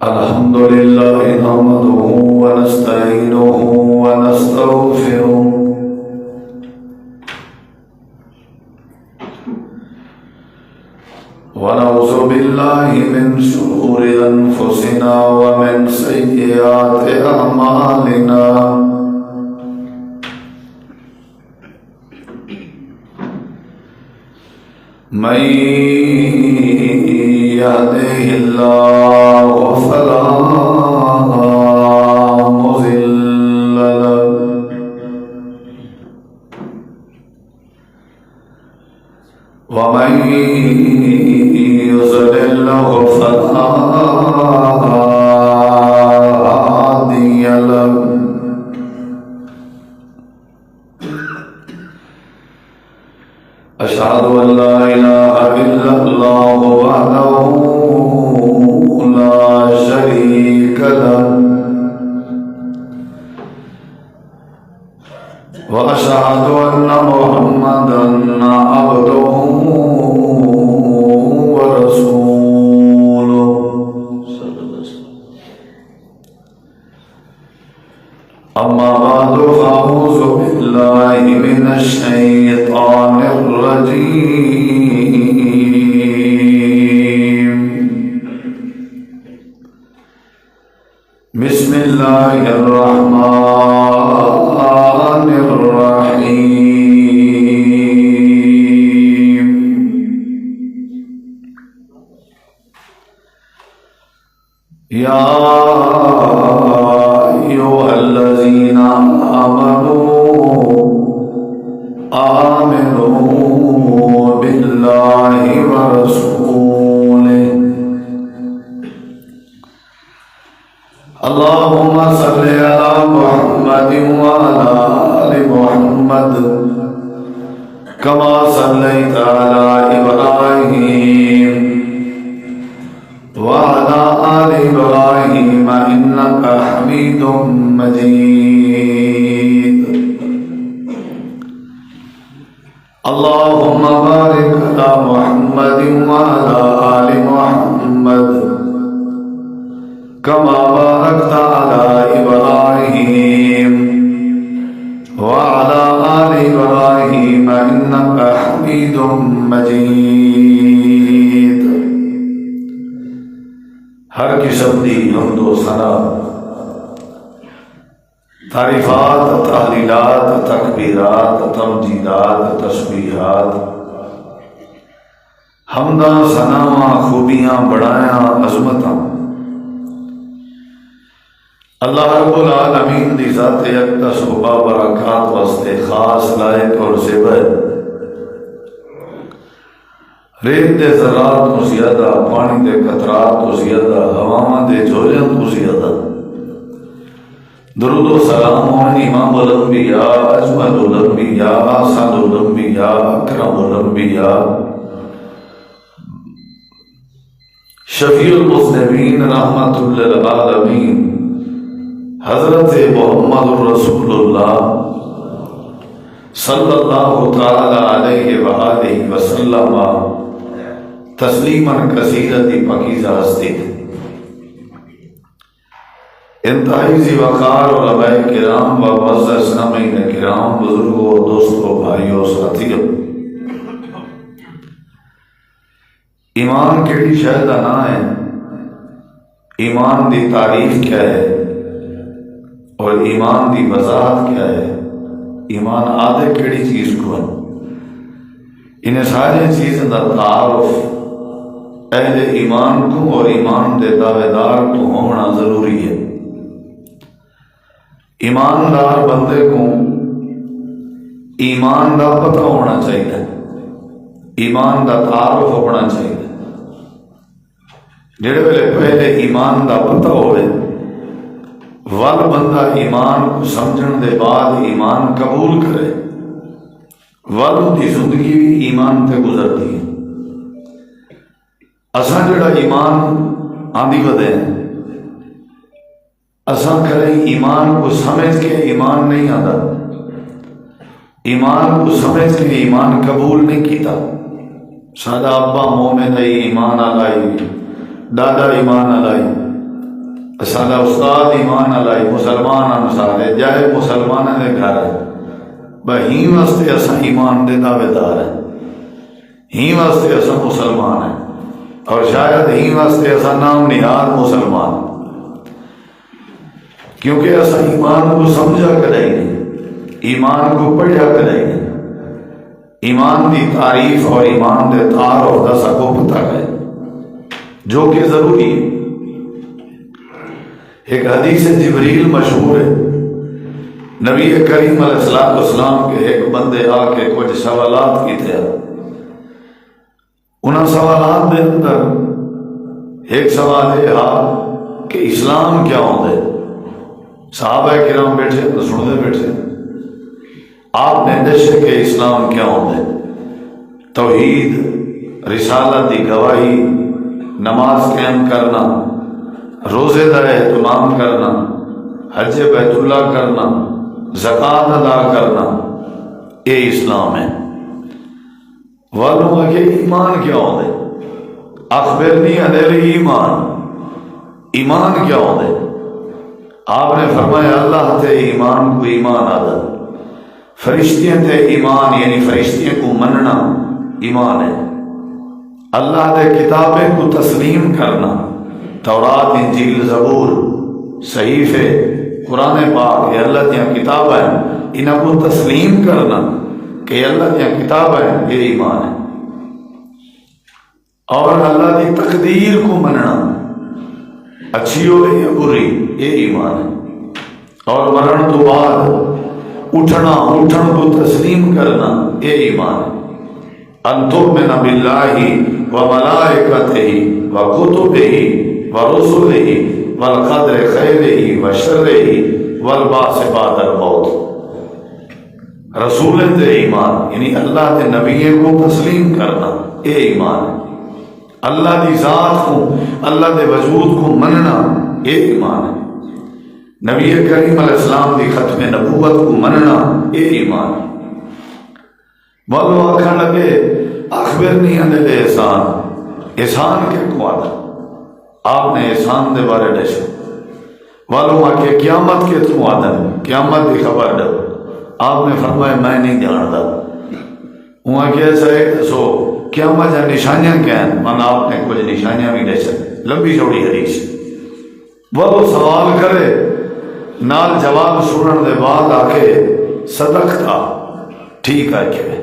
الحمد لله نحمده ونستعينه ونستغفره ونعوذ بالله من شرور أنفسنا ومن سيئات أعمالنا من يهده الله فلا مضل له ومن يضلل فلا هادي له أشهد أن لا إله إلا الله وحده لا شريك له وأشهد أن محمدا عبده ورسوله أما بعد فأعوذ بالله من الشيطان الرجيم بسم الله الرحمن الرحيم يا أيها الذين آمنوا بالله ورسوله اللهم صل على محمد وعلى آل محمد كما صليت على إبراهيم وعلى آل إبراهيم إنك حميد مجيد اللهم بارك على محمد وعلى آل محمد كما باركت على إبراهيم وعلى آل إبراهيم إنك حميد مجيد ہر قسم دی حمد و ثنا تعریفات تحلیلات تکبیرات تمجیدات تسبیحات حمداں ثناواں خوبیاں بڑایاں عظمتاں اللہ رب العالمین دی ذات اقدس و بابرکات واسطے خاص لائق اور زیبر ریت دے ذرات تو زیادہ پانی دے قطرات تو زیادہ ہواواں دے جھولیاں تو زیادہ درود و سلام علی امام الانبیاء اجمل الانبیاء احسن الانبیاء اکرم الانبیاء شفیع المذنبین رحمت للعالمین حضرت محمد رسول اللہ صلی اللہ تعالی علیہ وآلہ وسلم تسلیما کثیرا دی پاکیزہ ہستی انتہائی ذی وقار علماء کرام و معزز سامعین کرام بزرگوں دوستوں بھائیوں ساتھیوں ایمان کیڑی شے دا نام ہے ایمان دی تعریف کیا ہے اور ایمان دی وضاحت کیا ہے ایمان آدھے کیڑی چیز کو ہے انہیں ساری چیزیں دا تعارف اہل ایمان کو اور ایمان دے دعوے دار کو ہونا ضروری ہے ایماندار بندے کو ایمان دا پتہ ہونا چاہیے ایمان دا تعارف ہونا چاہیے جڑے ویلے پہلے ایمان دا پتہ ہوئے ول بندہ ایمان کو سمجھن دے بعد ایمان قبول کرے ول دی زندگی بھی ایمان تے گزرتی ہے اساں جڑا ایمان آندھی ودے ہیں اساں کرے ایمان کو سمجھ کے ایمان نہیں آتا ایمان کو سمجھ کے ایمان قبول نہیں کیتا سادہ ابا مومن ہے ایمان آلائی دادا ایمان آلائی سارا استاد ایمان علائی مسلمان انسارے جائے مسلمان دے گھر ہے بہی واسطے اسا ایمان دے دعوے دار ہیں، ہی واسطے اسا مسلمان ہیں، اور شاید ہی واسطے اسا نام نہاد مسلمان، کیونکہ اسا ایمان کو سمجھا کرے نہیں، ایمان کو پڑھا کرے نہیں، ایمان دی تعریف اور ایمان دے تعارف دا سکو پتہ ہے جو کہ ضروری ہے۔ ایک حدیث جبریل مشہور ہے، نبی کریم علیہ السلام کے ایک بندے آ کے کچھ سوالات کی تھے، انہاں سوالات دے اندر ایک سوال یہ آ کہ اسلام کیا ہوتا ہے؟ صحابہ کرام بیٹھے تو سنتے بیٹھے، آپ نے دشے کہ اسلام کیا ہوتا ہے؟ توحید، رسالت دی گواہی، نماز قائم کرنا، روزے دا اہتمام کرنا، حج بیت اللہ کرنا، زکوٰۃ ادا کرنا، یہ اسلام ہے۔ والوں کہ ایمان کیا ہوتا ہے؟ اخبرنی عن الایمان، ایمان کیا ہوتا ہے؟ آپ نے فرمایا اللہ تے ایمان کو ایمان آدھا، فرشتیاں تے ایمان یعنی فرشتیاں کو مننا ایمان ہے، اللہ تے کتابیں کو تسلیم کرنا، تورات انجیل زبور صحیفے قرآن پاک یہ اللہ دیا کتاب ہے، انہاں کو تسلیم کرنا کہ اللہ دیا کتاب ہے، یہ ایمان ہے، اور اللہ دی تقدیر کو مننا اچھی ہو یا بری، یہ ایمان ہے، اور مرن تو بعد اٹھن کو تسلیم کرنا یہ ایمان ہے۔ ان تؤمن باللہ وملائکتہ وکتبہ ورسلہ والقدر خیرہ وشرہ والبعث بعد الموت، رسول دے ایمان یعنی اللہ دے نبیوں کو تسلیم کرنا یہ ایمان ہے، اللہ دی ذات کو اللہ دے وجود کو مننا یہ ایمان ہے، نبی کریم علیہ السلام دی ختم نبوت کو مننا یہ ایمان ہے۔ والو آکھن لگے اخبرنی عن الاحسان، احسان کے کو آدھا، آپ نے احسان دے بارے ڈشے، والو ماں کے قیامت کے تو آدھا ہے، قیامت دی خبر ڈو، آپ نے فرمایا میں نہیں جانتا، وہاں کیا چاہے سو قیامت جا نشانیاں کیا ہیں، من آپ نے کچھ نشانیاں بھی ڈشے، لمبی چوڑی حدیث، وہ سوال کرے نال جواب سنن دے بعد آکے صدقتا ٹھیک ہے کہ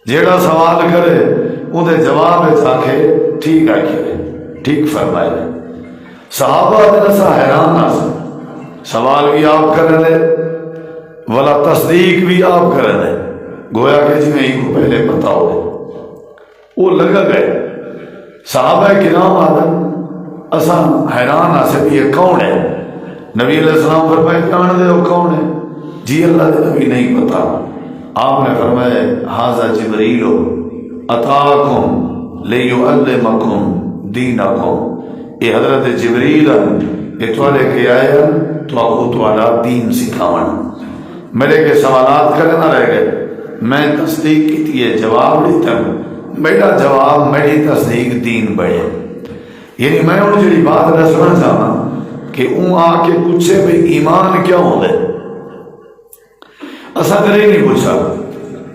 جیڑا سوال کرے وہ دے جواب آکے ٹھیک ہے کہ ٹھیک فرمائے۔ صحابہ دنسا حیران آسا، سوال بھی آپ کریں دے ولا تصدیق بھی آپ کریں دے، گویا کہ جی میں ہی کو پہلے پتا ہو دے، وہ لگا گئے صحابہ کرام آدم اسا حیران آسے یہ کون ہے؟ نبی علیہ السلام فرمائے جان دے وہ کون ہے؟ جی اللہ دے نبی نہیں پتا، آپ نے فرمایا ھذا جبریل اتاکم لیعلمکم دینکم، یہ حضرت جبریل یہ تھوڑے کے آیا تو آپ کو تھوڑا دین سکھاونا، میرے کے سوالات کرنا رہ گئے، میں تصدیق کی تھی جواب دیتا میرا جواب میری تصدیق دین بڑھے، یعنی میں ان جڑی بات رسنا چاہنا کہ اون آ کے پوچھے بھئی ایمان کیا ہوتا ہے، اسا کرے نہیں پوچھا،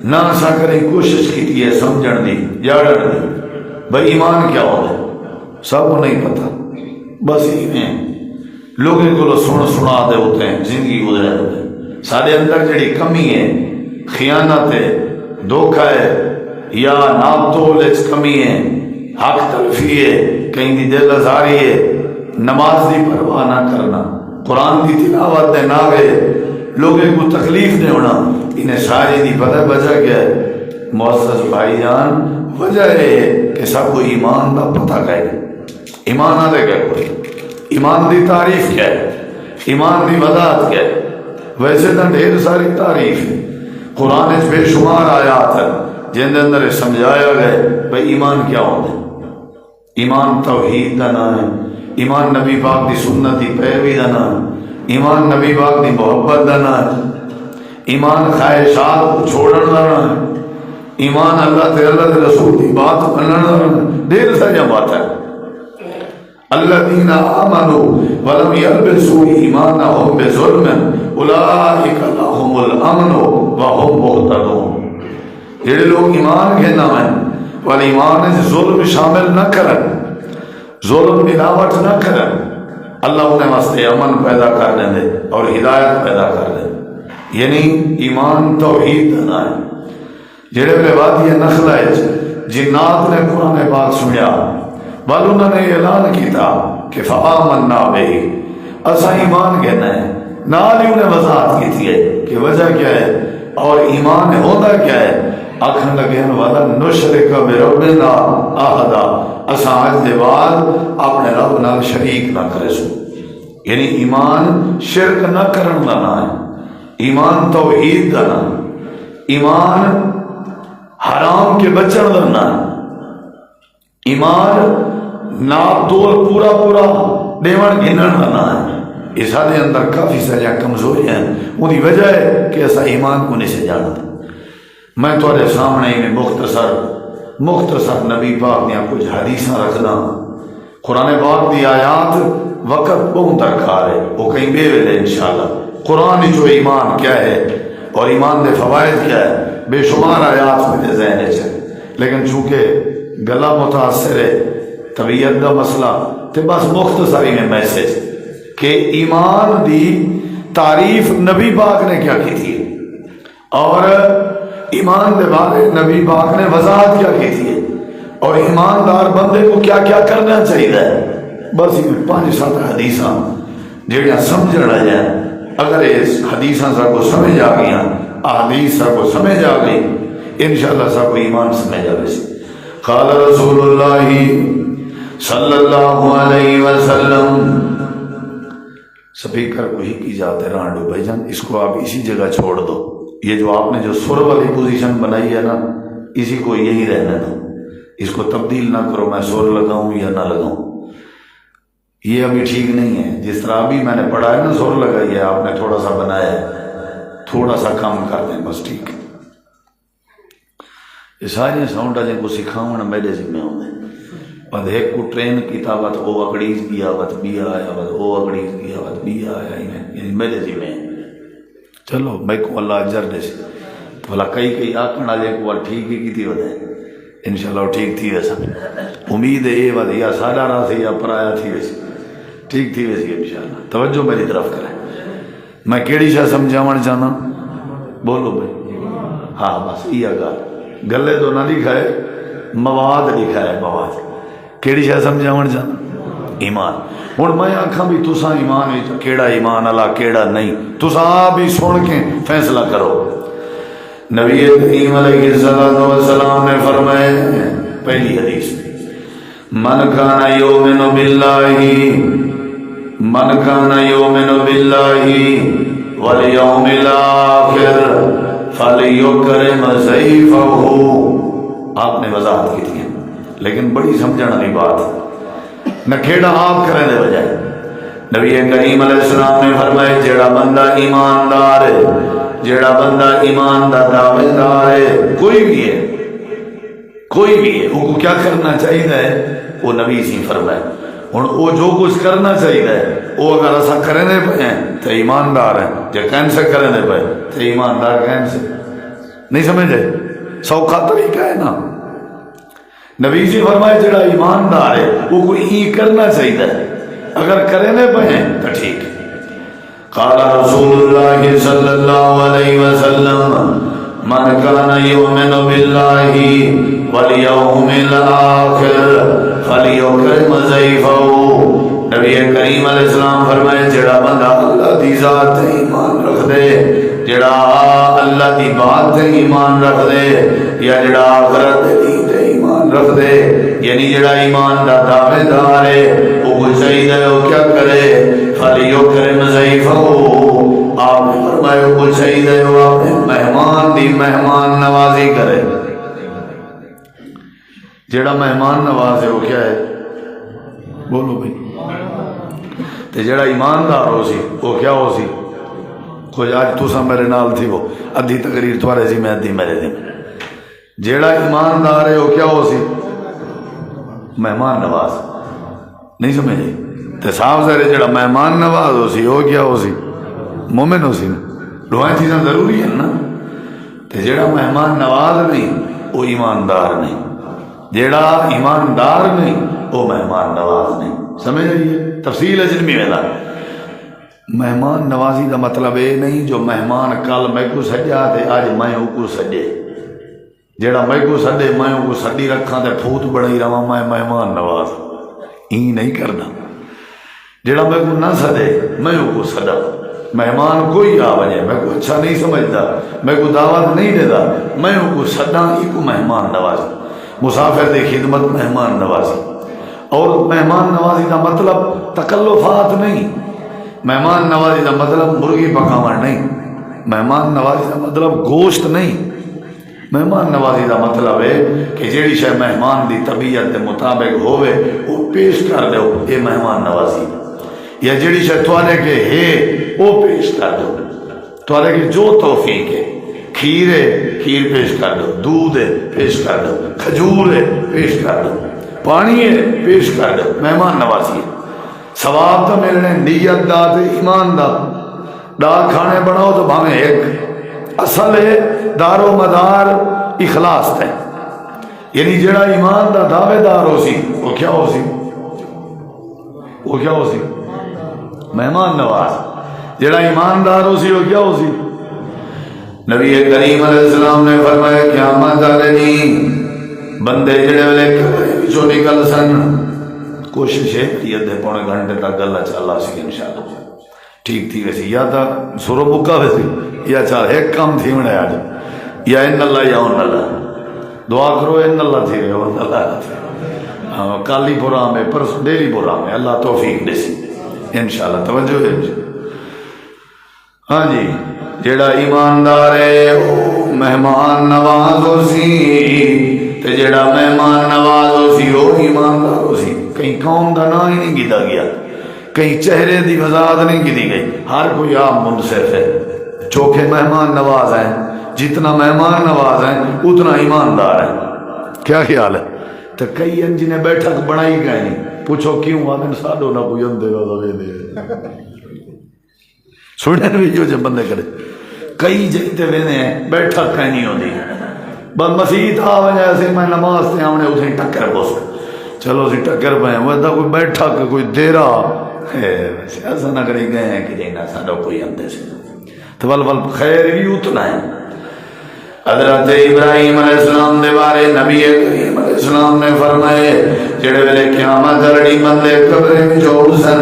نہ اسا کرے کوشش کی ہے سمجھن دی جاڑن دی بھئی ایمان کیا ہوتا ہے، سب کو نہیں پتا، بس ہی لوگوں کو سنا دے ہوتے ہیں، زندگی گزرے ہوتے ہیں، سارے اندر جڑی کمی ہے، خیانت ہے، دھوکہ ہے، یا ناپ تول کمی ہے، حق تلفی ہے، کہیں دی دل ازاری ہے، نماز دی پرواہ نہ کرنا، قرآن دی تلاوت دے نہ گئے، لوگوں کو تکلیف دے ہونا، انہیں ساری دی پتہ بچا گیا ہے۔ معزز بھائی جان، وجہ ہے کہ سب کو ایمان دا پتہ گئے، ایمان نہ دے گئے کوئی، ایمان دی تعریف کیا ہے، ایمان دی وضاحت کیا ہے، ویسے تو ڈھیر ساری تعریف ہے، قرآن بے شمار آیات ہے جن اندر سمجھایا گئے بھئی ایمان کیا ہوتا ہے، ایمان توحید دا نام ہے، ایمان نبی پاک دی سنت دی پیروی دا نام ہے، ایمان نبی پاک دی محبت دا نام ہے، ایمان خواہشات کو چھوڑن دا نام ہے، ایمان اللہ تے اللہ تے رسول دی بات منن دا نام ہے، ڈھیر ساری بات ہے۔ الذین آمنوا ولم یلبسوا ایمانہم بظلم اولئک لہم الامن وہم مہتدون. جڑے لوگ ایمان کے نام ہیں ولی ایمان سے ظلم شامل نہ کرن، ظلم ملاوٹ نہ کرن، اللہ انہیں واسطے امن پیدا کر دیں اور ہدایت پیدا کر دیں. یعنی ایمان توحید نہ ہے. جڑے ویلے وادی نخلا جنات نے قرآن پاک سنیا بل انہوں نے اعلان کیتا کہ فآمنا بہ، اسا ایمان کہنا ہے. نال ہی انہیں وضاحت کی تھی کہ وجہ کیا ہے اور ایمان ہوتا کیا ہے. آخر لگے والا نشرک بربنا احدا، اسا آج دے بعد اپنے رب نال شریک نہ کرے سو. یعنی ایمان شرک نہ کرن دا نام ہے، ایمان توحید دا نام، ایمان حرام کے بچن دا نام، ایمان ناپ تول پورا پورا دیون گنن دا نام ہے. اس دے اندر کافی ساری کمزوریاں ہیں، ان کی وجہ ہے کہ ایسا ایمان کو نہیں سے جانتا. میں تھوڑے سامنے میں مختصر نبی پاک نے کچھ حدیثاں رکھنا. قرآن پاک دی آیات وقت بہت درکار ہے، وہ کہیں بے ویلے انشاءاللہ. قرآن جو ایمان کیا ہے اور ایمان دے فوائد کیا ہے بے شمار آیات میرے ذہن ہے، لیکن چونکہ گلا متاثر ہے، طبیعت دا مسئلہ، تو بس مختصری میں میسج کہ ایمان دی تعریف نبی پاک نے کیا کی تھی اور ایمان دے بارے نبی پاک نے وضاحت کیا کی تھی اور ایماندار بندے کو کیا کیا کرنا چاہیے. بس یہ 5-7 حدیثاں جڑیاں سمجھ رہا جائیں. اگر اس حدیثاں سب کو سمجھ آ گیا، احادیث سب کو سمجھ آ گئی، انشاءاللہ سب کو ایمان سمجھ آ گئی. قال رسول اللہ صلی اللہ علیہ وسلم. سپیکر کو ہی کی جاتے رانڈو بھائی جان، اس کو آپ اسی جگہ چھوڑ دو. یہ جو آپ نے جو سر والی پوزیشن بنائی ہے نا، اسی کو یہی رہنے دو، اس کو تبدیل نہ کرو. میں سر لگاؤں یا نہ لگاؤں یہ ابھی ٹھیک نہیں ہے. جس طرح ابھی میں نے پڑھا ہے نا سر لگائی ہے، آپ نے تھوڑا سا بنایا ہے، تھوڑا سا کم کر دیں بس. ٹھیک ہے، یہ ساری ساؤنڈ جن کو سکھاؤں میرے ذمہ ہوتے ہیں. بند ایک کو ٹرین کی تابت او اکڑیز کی آوت بھی آیا بس، او اکڑیز کی آوت بھی آیا، یعنی میرے ذمہ ہے. چلو میں کو اللہ اجر دے سے بھلا کئی آکن والے کو ٹھیک ہی کی تھی ودے انشاءاللہ ٹھیک تھی ویسا. امید ہے یہ ودے یا ساڈا راہ سے یا پرایا تھی ویسی ٹھیک تھی ویسی انشاءاللہ. توجہ میری طرف کریں. میں کیڑی شاہ سمجھاون چاہنا بولو بھائی. ہاں بس یہ گلے تو نہ لکھا ہے، مواد لکھا ہے. مواد کیڑی شاہ سمجھاون چاہنا ایمان. ہوں میں آخا بھی تساں ایمان کیڑا ایمان اللہ کیڑا نہیں، تساں آپ ہی سن کے فیصلہ کرو. نبی کریم علیہ السلام نے فرمایا پہلی حدیث من کان یؤمن باللہ والیوم الاخر فلیکرم ضیفہ. آپ نے وضاحت کی تھی لیکن بڑی سمجھنے والی بات نہ کھیڑا آپ کرنے دے بجائے. نبی کریم علیہ السلام نے فرمایا جیڑا بندہ ایماندار ہے، جیڑا بندہ ایمان دا دعویدار ہے، کوئی بھی ہے وہ کو کیا کرنا چاہیے وہ نبی سی فرمائے. ہوں وہ جو کچھ کرنا چاہیے وہ اگر ایسا کرنے پہ ہیں تو ایماندار ہیں، جو کینسر کرنے پہ تو ایماندار کینسر نہیں سمجھے. سوکھا طریقہ ہے نا. نبی جی فرمائے جڑا ایماندار ہے وہ کوئی ای کرنا چاہیے، اگر کرنے پہ ہیں تو ٹھیک. قال رسول اللہ صلی اللہ علیہ وسلم من کان یؤمن باللہ والیوم الاخر فلیکرم ضیفہ. نبی کریم علیہ السلام فرمائے جڑا بندہ اللہ دی ذات تے ایمان رکھ دے، جڑا اللہ دی بات تے ایمان رکھ دے، یا جڑا آخرت تے ایمان رکھ دے، یعنی جڑا ایمان دا دعوے دار ہے وہ کو چاہیے وہ کیا کرے فلیکرم ضیفہ. آپ نے فرمایا وہ کو چاہیے وہ اپنے مہمان دی مہمان نوازی کرے. جڑا مہمان نواز ہے وہ کیا ہے بولو بھائی. تے جڑا ایماندار ہو سی وہ کیا ہو سی. کوئی آج تسا میرے نال تھی وہ ادھی تقریر تھوڑے سی میں ادھی میرے دن. جیڑا ایماندار ہے وہ کیا ہو سی مہمان نواز. نہیں سمجھے؟ تو صاف ظاہر جڑا مہمان نواز ہو سی وہ کیا ہو سی؟ مومن ہو سی نا، دونوں چیزاں ضروری ہیں نا۔ تو جڑا مہمان نواز نہیں وہ ایماندار نہیں، جڑا ایماندار نہیں وہ مہمان نواز نہیں۔ سمجھ رہی ہے تفصیل اجنبی میں دا مہمان نوازی دا مطلب یہ نہیں جو مہمان کل میں کو سجا تے اج میں کو سجے، جڑا میں کو سڈے میں کو سڈی رکھاں تے پھوت بڑی رواں میں مہمان نواز این نہیں کرنا، جڑا میں کو نہ سدے میں کو سدا۔ مہمان کوئی آ وجے میں کو اچھا نہیں سمجھتا، میں کو دعوت نہیں دیتا، میں کو سدا ایک مہمان نوازی، مسافر دی خدمت مہمان نوازی۔ اور مہمان نوازی دا مطلب تکلفات نہیں، مہمان نوازی دا مطلب مرغی پکاون نہیں، مہمان نوازی دا مطلب گوشت نہیں، مہمان نوازی دا مطلب ہے کہ جیڑی شے مہمان دی طبیعت دے مطابق ہوئے وہ پیش کر دو، یہ مہمان نوازی۔ یا جیڑی شے تواڈے کے ہے وہ پیش کر دو، تواڈے کے جو توفیق ہے، کھیر ہے کھیر پیش کر دو، دودھ ہے پیش کر دو، کھجور ہے پیش کر دو، پانی ہے پیش کر دو، مہمان نوازی ہے۔ ثواب تو ملنے نیت دا تے ایمان دا، دال کھانے بناؤ تو بھاویں ایک، اصل ہے دار و مدار اخلاص تے، یعنی جڑا ایمان دا دعوے دار ہو سی وہ کیا ہو سی؟ وہ کیا ہو سی؟ مہمان نواز۔ جڑا ایماندار ہو سی وہ کیا ہو سی؟ نبی کریم علیہ السلام نے فرمایا قیامت والے دن بندے جڑے ویلے وچوں نکل سن، کوشش ہے کہ ادھے پونے گھنٹے تک گلا چلا سی انشاءاللہ ٹھیک تھی ویسی، یا تا سورو مکا ویسی یا چال ایک کام تھی مڑے آج، یا ان اللہ یا ان اللہ دعا کرو، ان اللہ تھی رہے ان اللہ تھی کالی پورا میں پرس ڈیلی پورا میں اللہ توفیق دے سی انشاءاللہ۔ توجہ ہے ہاں جی، جیڑا ایماندار ہے وہ مہمان نواز ہو سی، تے جیڑا مہمان نواز ہو سی وہ ایماندار ہو سی۔ کہیں قوم دا نام ہی نہیں گیتا گیا، کہیں چہرے دی وضاحت نہیں کی گئی، ہر کوئی عام منصف ہے۔ چوکھے مہمان نواز ہیں، جتنا مہمان نواز ہیں اتنا ایماندار ہیں۔ کیا خیال ہے؟ تو کئی ہیں جنہیں بیٹھک بنائی گئے نہیں، پوچھو کیوں؟ آدھے ساڈو نہ کوئی اندے دے سننے بھی جو بندے کرے، کئی جگہ وینے ہیں بیٹھک کہیں نہیں ہوتی، بس مسیح آ وجہ سے میں نماز سے آنے اسے ٹکر پوس چلو اسی ٹکر پہ وہ کوئی بیٹھک کوئی دیرا ایسا نہ کرے گئے ہیں کہ جینا ساڈا کوئی اندے سے تو ول خیر بھی اتنا ہے۔ حضرت ابراہیم علیہ السلام دے بارے نبی کریم علیہ السلام نے فرمائے جڑے ویلے قیامت لڑی بندے قبر وچ سن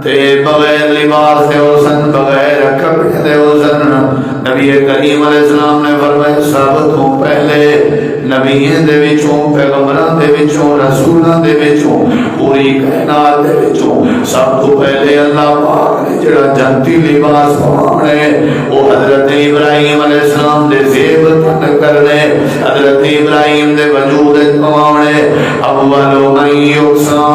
تے بغیر لباس دے سن، بغیر کپڑے دے سن، نبی کریم علیہ السلام نے فرمایا سب تو پہلے نبیوں دے وچوں، پیغمبراں دے وچوں، رسولاں دے وچوں، پوری کائنات دے وچوں سب تو پہلے اللہ پاک نے جڑا جنتی لباس پوانے وہ حضرت ابراہیم علیہ السلام دے زیب تن کرنے، حضرت ابراہیم دے وجود پوانے۔ اول من یقصا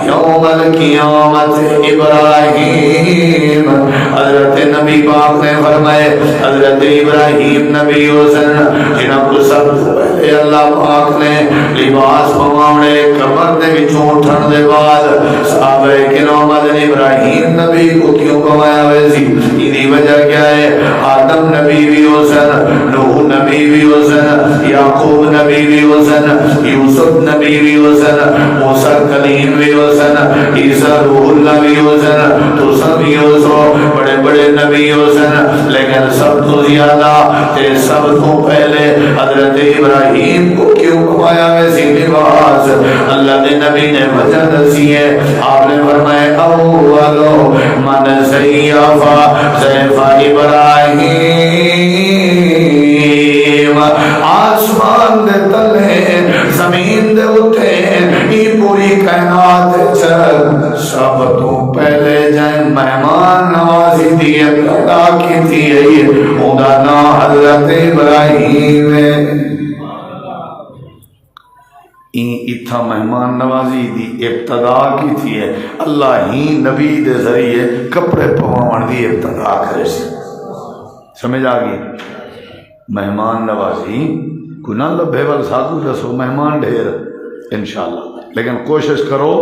یوم القیامت ابراہیم، حضرت نبی پاک نے فرمائے حضرت ابراہیم نبی حسن جنہاں کو سب پہلے اللہ پاک نے لباس پوانے قبر دے وچوں اٹھن دے بعد صحابہ کرام ابراہیم نبی کو کیوں پوایا ویسی؟ یہ وجہ کیا ہے؟ آدم نبی بھی حسن، نوح نبی بھی حسن، یعقوب نبی بھی حسن، یوسف نبی بھی حسن، موسیٰ کلیم بھی حسن، عیسیٰ روح اللہ بھی حسن، تو سب حسن بڑے بڑے نبی حسن، لیکن سب تو زیادہ تے سب تو پہلے حضرت ابراہیم کو کیوں پوایا ویسی لباس؟ اللہ کے نبی نے وجہ دسی ہے، آپ نے فرمایا اولو من سیفا سیفا ابراہیم، آسمان دے تلے زمین دے اٹھے یہ پوری کائنات سب تو پہلے جن مہمان نوازی دی ابتدا کی تھی ادا نا حضرت ابراہیم اتھا مہمان نوازی دی ابتدا کی تھی ہے اللہ ہی نبی دے ذریعے کپڑے پواؤن دی ابتدا کرے سے۔ سمجھ آگئی؟ مہمان نوازی کوئی نہ لبھے ول ساتھ دسو مہمان ڈھیر انشاءاللہ، لیکن کوشش کرو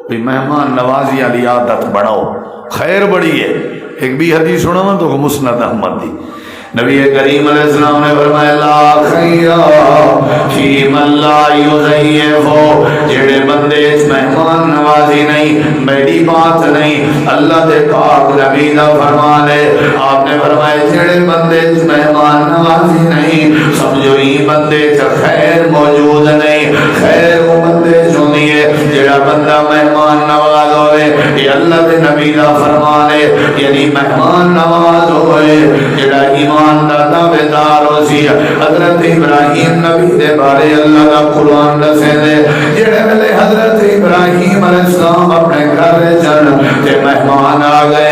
بھی مہمان نوازی والی عادت بڑھاؤ، خیر بڑی ہے۔ ایک بھی حدیث سنا تو مسند احمد دی، نبی کریم علیہ السلام نے فرمایا لا خیر فی من لا یضیف، جڑے بندے مہمان نوازی نہیں، میری بات نہیں، اللہ دے پاک نبی دا فرمان ہے، آپ نے فرمایا جڑے بندے مہمان نوازی نہیں، سمجھو یہ بندے چ خیر موجود نہیں۔ خیر وہ بندے چونی ہے جڑا بندہ مہمان نواز ہوئے، یہ اللہ دے نبی دا فرمان ہے، یعنی مہمان نواز ہوئے جڑا ایمان دا دعوے دار ہو سی۔ حضرت ابراہیم نبی دے بارے اللہ دا قرآن دسے دے، جڑے ویلے حضرت ابراہیم علیہ السلام اپنے گھر چن تے مہمان آ گئے،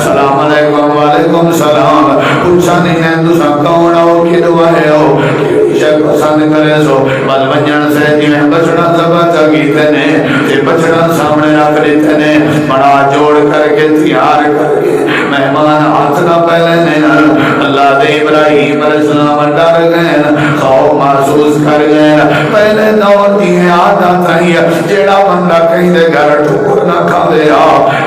سلام علیکم وعلیکم السلام، پوچھا نہیں ہے تساں کون ہو، کدو آئے ہو، شک پسند کرے سو، بل ونجن سے جی بچڑا ذبح کیتے نے تے بچڑا سامنے رکھ لیتے نے، بڑا جوڑ کر کے تیار کر کے مہمان ہاتھ نہ پہلے نے۔ اللہ دے ابراہیم علیہ السلام ڈر گئے، خوف محسوس کر گئے۔ پہلے دور دی عادت ہے جیڑا بندہ کہیں دے گھر ٹھکر نہ کھاوے آ،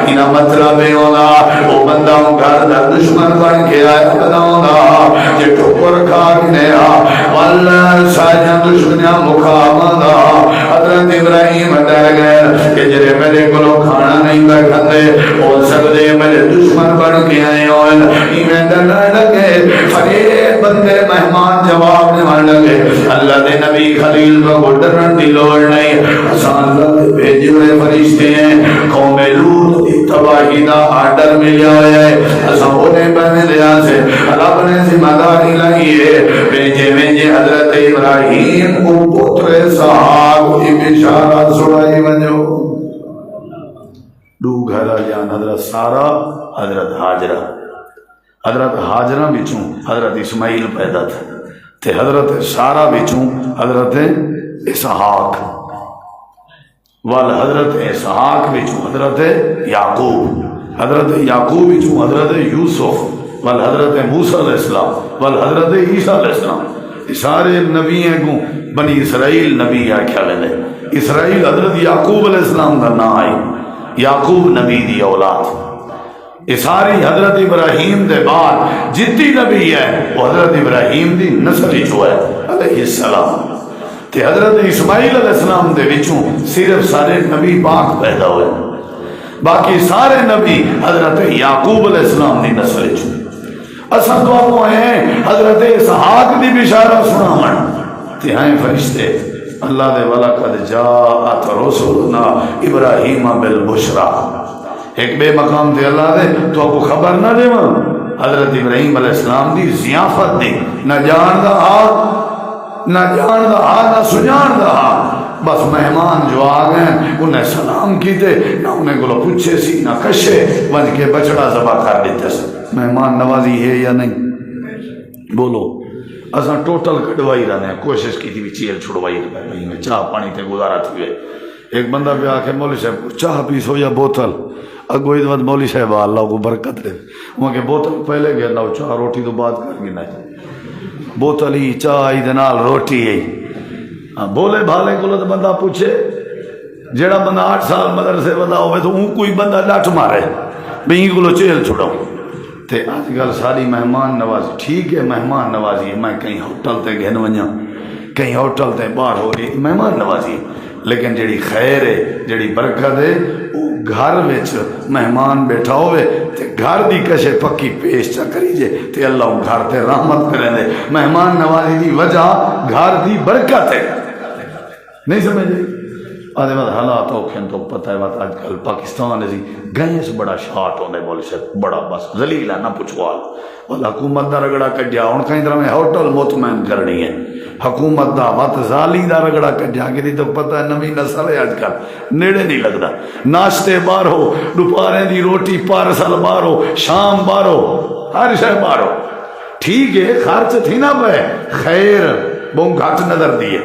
انہا مطلب ہے ہونا وہ بندہ گھر دا دشمن بن کے آیا بناؤں جے ٹھکر کھا کے آ واللہ ساجہ دشمنیاں مقام دا۔ حضرت ابراہیم ڈر گئے کہ جرے میرے کلو کھانا نہیں بیٹھا دے ہو سکتے میرے دشمن بن کے آئے ہوئے، ایمیں ڈرنا لگے۔ فریب بندے مہمان جواب دینے لگے، اللہ دے نبی خلیل کو ڈرن دی لوڑ نہیں، حسان اللہ دے بھیجے ہوئے فرشتے ہیں، قوم لوط دی تباہی دا آرڈر ملیا ہویا ہے، حسان ہونے بہنے لیا سے رب نے ذمہ داری لائیے، بھیجے حضرت ابراہیم کو پتر صاحب کی بشارت سنائی ونجو۔ دو گھر جان حضرت سارا، حضرت حاجرہ، حضرت حاجرہ بچوں حضرت اسماعیل پیدا تھے، تے حضرت سارا بچوں حضرت اسحاق، وال حضرت اسحاق بچوں حضرت یعقوب، حضرت یعقوب بچوں حضرت یوسف، وال حضرت موسیٰ علیہ السلام، وال حضرت عیسیٰ علیہ السلام۔ سارے نبی ہیں کو بنی اسرائیل نبی آکھیا لے، اسرائیل حضرت یعقوب علیہ السلام کا نام آئی، یعقوب نبی دی اولاد۔ یہ ساری حضرت ابراہیم دے بعد جتنی نبی ہے وہ حضرت ابراہیم دی نسل ہی جو ہے علیہ السلام، تے حضرت اسماعیل علیہ السلام دے وچوں صرف سارے نبی پاک پیدا ہوئے، باقی سارے نبی حضرت یعقوب علیہ السلام دی نسل ہی۔ اساں تو آپ ہیں حضرت اسحاق دی بشارت سناون تے ہیں فرشتے، اللہ دے وَلَقَدْ جَاءَتْ رُسُلُنَا ابراہیم بالبشرا۔ ایک بے مقام دے اللہ دے تو آپ کو خبر نہ دے حضرت ابراہیم علیہ السلام دی ضیافت دی، نہ جان دا نہ جان دا نہ سجان دا، بس مہمان جو آ گئے انہیں سلام کیتے، نہ انہیں گلو پوچھے سی نہ کشے، بن کے بچڑا ذبح کر دیتے سے۔ مہمان نوازی ہے یا نہیں بولو؟ اساں ٹوٹل کڈوائی رہنے ہیں، کوشش کی تھی بھی چیل چھڑوائی رہے، چاہ پانی تے گزارا تھی ہوئے۔ ایک بندہ بھی آکھے مولوی صاحب چاہ پیسو یا بوتل، اگو اس وقت مولوی صاحب اللہ کو برکت دے، وہاں کہ بوتل پہلے گیا اللہ چاہ روٹی تو بات کر گی نہیں، بوتل ہی چاہ ہی دنال روٹی ہی بولے بھالے کو تو بندہ پوچھے، جیڑا بندہ 8 سال مدرسے بندہ ہوئے تو ان کوئی بندہ ڈٹ مارے بھی کو چیل چھڑاؤں تے آج کل ساری مہمان نوازی ٹھیک ہے، مہمان نوازی ہے، میں کہیں ہوٹل تے گھن ونجا کہیں ہوٹل تے باہر ہو رہی مہمان نوازی ہے، لیکن جڑی خیر ہے جڑی برکت ہے وہ گھر وچ مہمان بیٹھا ہوئے تے گھر دی کشے پکی پیش چا کری جے تے اللہ گھر تے رحمت کریں دے۔ مہمان نوازی دی وجہ گھر دی برکت ہے، نہیں سمجھے؟ آدھے بات حالات اوکھیں تو پتہ ہے بات آج کل پاکستان ہے گئے بڑا شاٹ ہونے بولے سے بڑا بس ذلیل ہے نہ پچھوال والا حکومت دا رگڑا کٹیا ہوں کہیں طرح میں ہوٹل مطمئن کرنی ہے، حکومت دا وات ظالی دا رگڑا کٹیا کہ تو پتہ ہے نوی نسل ہے آج کل نیڑے نہیں لگتا، ناشتے بارو، دوپہرے دی روٹی پارسل بارو، شام بارو، ہر شے بارو، ٹھیک ہے خرچ تھی نہ پہ خیر بہت گھٹ نظر دیے،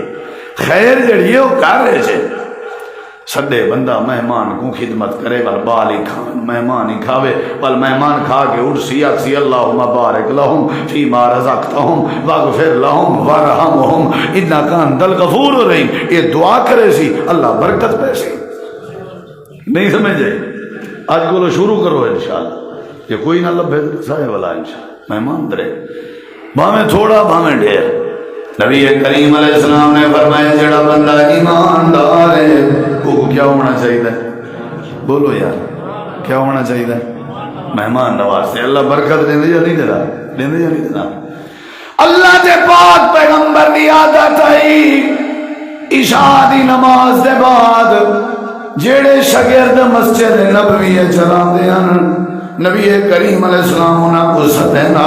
خیر جڑی ہے وہ کر رہے سے سڈے بندہ مہمان کو خدمت کرے ول بال ہی کھاوے مہمان ہی کھاوے ول مہمان کھا کے اٹھ سی اکسی اللہم بارک لہم فیما رزقتہم واغفر لہم وارحمہم انک انت الغفور الرحیم. یہ دعا کرے سی اللہ برکت پیسے نہیں سمجھے. آج کو شروع کرو انشاءاللہ. یہ کوئی نہ لبھے سائے والا انشاءاللہ مہمان درے بھامیں تھوڑا بھامیں ڈھیر. نبی کریم علیہ السلام نے فرمایا جڑا بندہ ایماندار ہے وہ کیا ہونا چاہیے؟ بولو یار کیا ہونا چاہیے؟ مہمان نواز سے. اللہ برکت دیں یا نہیں دینا؟ دیں یا نہیں دینا؟ اللہ دے پاک پیغمبر دی عادت ہے عشاء دی نماز دے بعد جیڑے شاگرد مسجد نبوی چلاندے ہیں نبی کریم علیہ السلام انہاں کو سدینا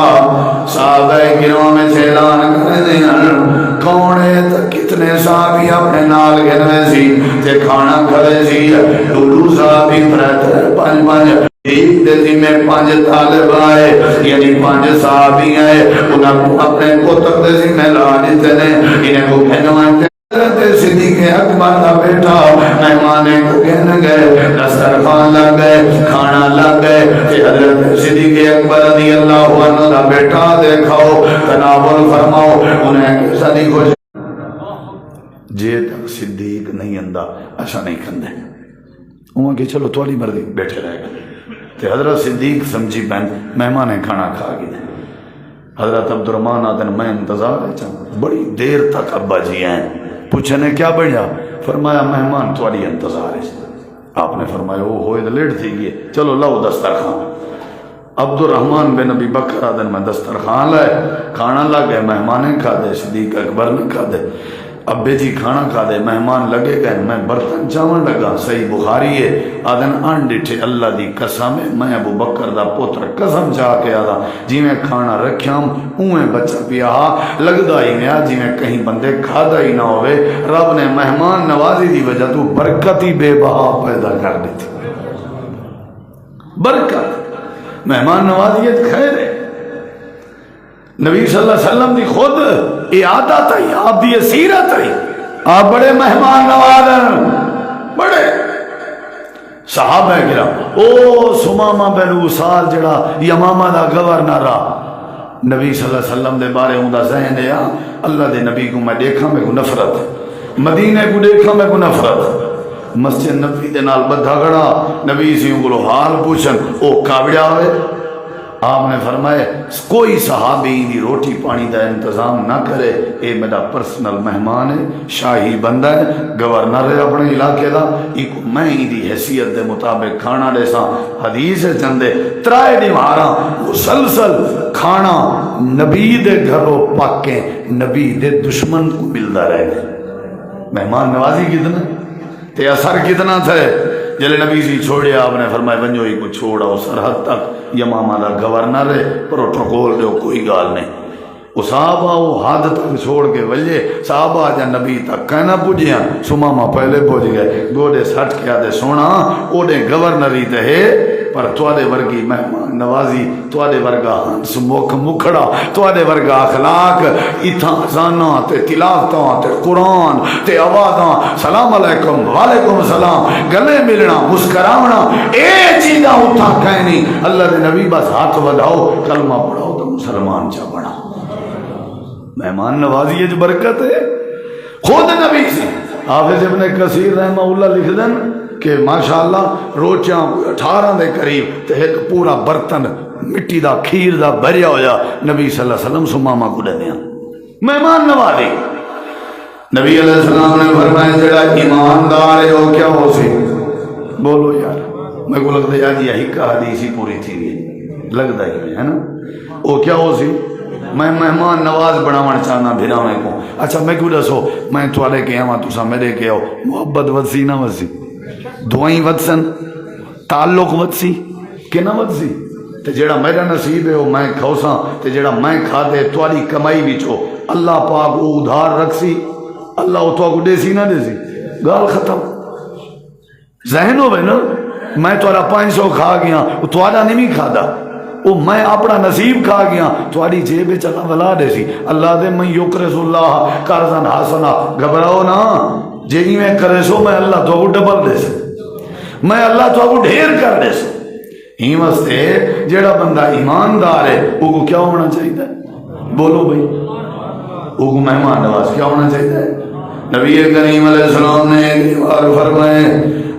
صحابہ کرام میں اعلان کرتے ہیں کون ہے تو کتنے صحابی اپنے نال گھنے سی تے کھانا کھلے سی دو صحابی پانچ ایک دن میں 5 طالب آئے یعنی 5 صحابی آئے انہاں کو اپنے پتر دے سی میں لا دیتے نے انہیں کو کہنوانتے حضرت صدیق اکبر کا بیٹا مہمانے کو کہنے گئے دسترخوان لگ گئے کھانا لگ گئے کہ حضرت صدیق اکبر رضی اللہ عنہ کا بیٹا دیکھاؤ تناول فرماؤ انہیں صدیق ہو جے تک صدیق نہیں اندہ ایسا نہیں کھندے وہاں کہ چلو توالی مرضی بیٹھے رہے گا. تو حضرت صدیق سمجھی بہن مہمانے کھانا کھا گئے. حضرت عبد الرحمن آدن میں انتظار ہے بڑی دیر تک ابا جی ہیں پوچھنے کیا بڑھیا فرمایا مہمان تھوڑی انتظار ہے. آپ نے فرمایا وہ ہوئے تو لیٹ تھی گئے چلو لاؤ دسترخوان. عبد الرحمن بن ابی بکر آدن میں دسترخوان لائے کھانا لگ گئے مہمانے کھا دے صدیق اکبر نے کھا دے ابے جی کھانا کھا دے مہمان لگے گئے میں برتن چاون لگا. صحیح بخاری ہے آدن آن ڈٹھے اللہ دی قسم میں ابو بکر دا پوتر قسم چاہ کے آدھا جی میں کھانا رکھیا اویں بچہ پیا لگدا ہی نیا جی میں کہیں بندے کھادا ہی نہ ہوئے. رب نے مہمان نوازی دی وجہ تو برکت ہی بے بہا پیدا کر دی تھی. برکت مہمان نوازیت خیر ہے. نبی صلی اللہ علیہ وسلم دی خود عادت ہے آپ دی سیرت ہے آپ بڑے مہمان نواز بڑے صحابہ کرام. او سمامہ بن اسال جڑا یمامہ دا گورنر رہا نبی صلی اللہ علیہ وسلم دے بارے ہوں دا ذہن ہے اللہ دے نبی کو میں دیکھا میں کو نفرت مدینے کو دیکھا میں کو نفرت مسجد نبی دے نال بدھا گڑا نبی سی کو حال پوچھن او کاوڑیا ہوئے. آپ نے فرمایا کوئی صحابی دی روٹی پانی دا انتظام نہ کرے اے میرا پرسنل مہمان ہے شاہی بندہ ہے گورنر ہے اپنے علاقے دا ایک میں ہی دی حیثیت دے مطابق کھانا دے سا حدیث چندے ترائے دیوارا مسلسل کھانا نبی دے گھروں پاکیں نبی دے دشمن کو ملتا رہے گا. مہمان نوازی کتنا تے اثر کتنا تھا جلے نبی سی چھوڑے آپ نے فرمایا بنجو ہی کو چھوڑا سرحد تک یمامہ دا گورنر ہے پروٹوکول دے کوئی گال نہیں. وہ صحابہ وہ حد تک چھوڑ کے وجے صحابہ جا نبی تک کہنا پوجیاں سمامہ پہلے پوچھ گئے گوڑے سٹ کیا دے سونا اوڑے گورنری تے ہے پر توڑے ورگی مہمان نوازی توڑے ورگا ہنس مکھڑا توڑے ورگا اخلاق اتھا ازانا تے تلاوتاں تے قرآن تے آوازاں سلام علیکم وعلیکم السلام گلے ملنا مسکراونا اے چیزاں اتھا کہنی اللہ دے نبی بس ہاتھ وداؤ کلمہ پڑھاؤ تو مسلمان چا بڑھا. مہمان نوازی یہ جو برکت ہے خود نبی سے حافظ ابن کثیر رحمہ اللہ لکھ دن کہ ماشاءاللہ روچیاں 18 دے قریب تے ایک پورا برتن مٹی دا کھیر دا بھریا ہویا نبی صلی اللہ علیہ وسلم سمامہ کو دے دیا مہمان نوازی. نبی علیہ السلام نے فرمایا جڑا ایماندار ہے وہ کیا ہو سی بولو یار میں کو لگتا ہے یار یہ ہکا حدیثی پوری تھی لگتا ہی ہے نا وہ کیا ہو سی میں مہمان نواز بناون چاہنا بھیرا میں کو. اچھا میں کیوں دسو میں تھوڑے کے آواں تسا میرے کے آؤ محبت ودسی نہ ودسی دعائیں ودسن تعلق ودسی کہ نہ ودسی تے جڑا میرا نصیب ہے وہ میں کھوساں تے جڑا میں کھا دے تواڈی کمائی وچوں اللہ پاک وہ ادھار رکھسی اللہ او تو کو دے سی نہ دے سی گال ختم. ذہن ہوے نا میں تھوڑا 500 کھا گیا وہ تواڈا نہیں کھادا وہ میں اپنا نصیب کھا گیا تھوڑی جیب چلا ولا دے سی اللہ دے من یقرض اللہ قرضا حسنا گھبراؤ نا جی میں کرے سو میں اللہ تو ڈبل دے سو، میں اللہ تو ڈھیر کر دے سو۔ ہی واسطے جیڑا بندہ ایماندار ہے وہ کو کیا ہونا چاہیے؟ بولو بھائی، وہ کو مہمان نواز کیا ہونا چاہیے؟ نبی کریم علیہ السلام نے ایک بار فرمائے،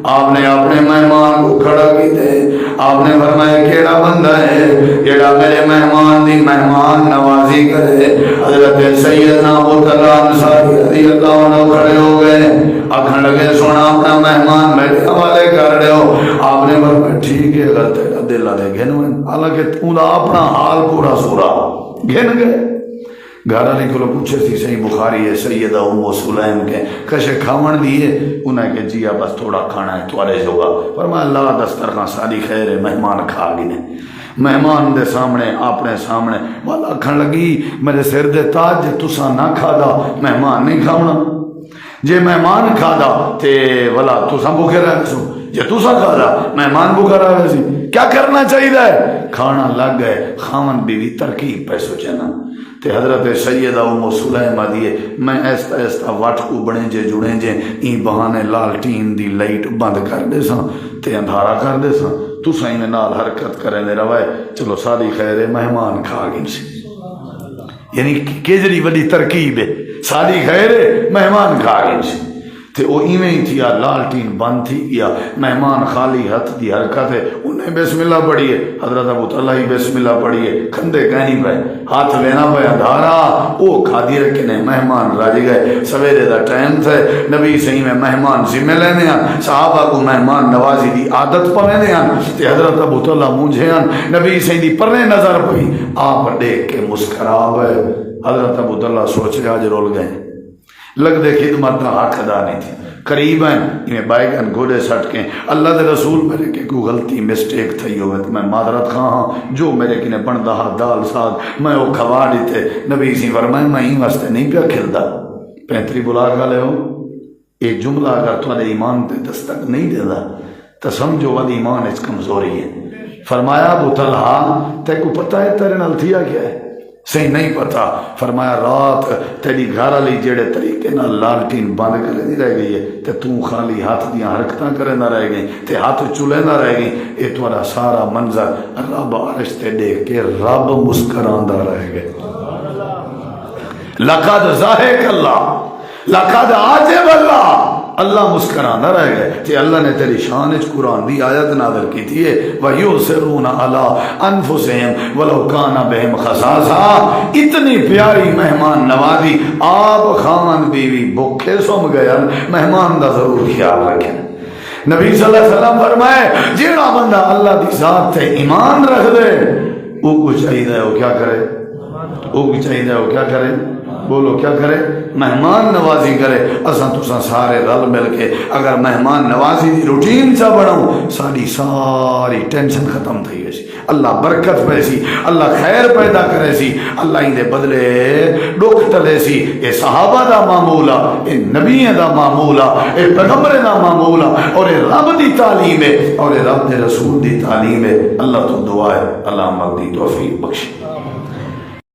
آپ نے اپنے مہمان کو کھڑا کی تھے، آپ نے فرمایا کیڑا بندہ ہے جیڑا میرے مہمان دی مہمان نوازی کرے؟ حضرت سیدنا ابو طلحہ انصاری رضی اللہ عنہ کھڑے ہو گئے، آکھن لگے سونا اپنا مہمان میرے حوالے کر دیو۔ آپ نے فرمایا ٹھیک ہے، اگر تیرا دل آدھے گھن ہوئے، حالانکہ تو دا اپنا حال پورا سورا گھن گئے۔ گھر والی کو پوچھے سی صحیح بخاری ہے، سیدہ ام سلیم کے کشے کھاون دیے، انہیں کہ جی بس تھوڑا کھانا ہے توارے جوگا۔ فرمایا اللہ دسترخوان ساری خیر ہے، مہمان کھا گئے۔ مہمان دے سامنے اپنے سامنے والا کھن لگی میرے سر دے تاج، جے تسا نہ کھادا مہمان نہیں کھاونا، جے مہمان کھادا تے والا تسا بھوکے رہ سو، جے تسا کھادا مہمان بھوکا رہ سی۔ کیا کرنا چاہیے؟ کھانا لگ گئے، خاون بیوی ترکیب پہ سوچنا تے حضرت سیدہ ام سلیم دیے میں ایستا ایستا وٹ کو بنے جے جڑے جے این بہانے لالٹین دی لائٹ بند کر دے ساں تے اندھارا کر دے ساں، تو سائیں میں نال حرکت کرے نے روائے، چلو ساری خیر مہمان کھا گئے سی۔ یعنی کیجری وڈی ترکیب ہے، ساری خیر مہمان کھا گئے سی۔ تے وہ ایویں ہی تھیا، لالٹین بند تھی گیا، مہمان خالی ہاتھ دی حرکت ہے، انہیں بسم اللہ پڑھی ہے، حضرت ابو طلحہ ہی بسم اللہ پڑھی ہے، کھندے کہنی پہ ہاتھ لینا پہ دھارا، وہ کھادی رکھنے مہمان راج گئے۔ سویرے دا ٹائم تھے، نبی صحیح میں مہمان ذمہ لینے ہیں، صحابہ کو مہمان نوازی دی عادت پڑھنے ہیں، تے حضرت ابو طلحہ مجھے ہیں، نبی صحیح دی پرنے نظر پئی، آپ دیکھ کے مسکرا ہوئے۔ حضرت ابو طلحہ سوچے آج رول گئے، لگ دے خدمت نہ حق ادا نہیں تھی، قریب ہیں انہیں بائیگن گھوڑے سٹ کے اللہ دے رسول میرے کے کوئی غلطی مسٹیک تھی ہوئے تو میں معذرت خواہاں، جو میرے کنے بندہ دال ساگ میں وہ کھوا دیتے۔ نبی سی فرمائے میں ہی واسطے نہیں پیا کھلدا، پینتری بلا کر لے ہو ایک جملہ اگر تمہارے ایمان تے دستک نہیں دے دا تو سمجھو والی ایمان اس کمزوری ہے۔ فرمایا ابو طلحہ تے کو پتہ ہے تیرے نال تھیا کیا ہے؟ صحیح نہیں پتا۔ فرمایا رات تیری گھر والی جڑے طریقے نہ لالٹین بند کرے نہیں رہ گئی ہے تے تو خالی ہاتھ دیاں حرکتاں کرے نہ رہ گئی تے ہاتھ چلے نہ رہ گئی، اے تمہارا سارا منظر رب عرش تے دیکھ کے رب مسکراندا رہ گئے۔ لقد ضحک اللہ، لقد عجب اللہ، اللہ مسکراندا رہ گئے تے اللہ نے تیری شان وچ قرآن دی آیت نازل کی تھی وَيُؤْثِرُونَ عَلَىٰ أَنفُسِهِمْ وَلَوْ كَانَ بِهِمْ خَصَاصَةٌ۔ اتنی پیاری مہمان نوازی، آپ خاون بیوی بھوکے سم گئے، مہمان دا ضرور خیال رکھیں۔ نبی صلی اللہ علیہ وسلم فرمائے جیڑا بندہ اللہ دی ذات تے ایمان رکھ دے وہ کو چاہیے وہ کیا کرے، وہ کو چاہیے وہ کیا کرے، بولو کیا کرے؟ مہمان نوازی کرے۔ اساں تساں سارے رل مل کے اگر مہمان نوازی دی روٹین چا بناؤ، ساری ٹینشن ختم تھی ہے سی، اللہ برکت پہ سی، اللہ خیر پیدا کرے سی، اللہ ان دے بدلے ڈوک ٹلے سی۔ اے صحابہ دا معمولہ، اے نبی دا معمولہ، اے پیغمبر دا معمولہ، اور اے رب دی تعلیم ہے، اور اے رب دے رسول دی تعلیم ہے۔ اللہ تو دعا ہے اللہ عمل دی توفیق بخشے۔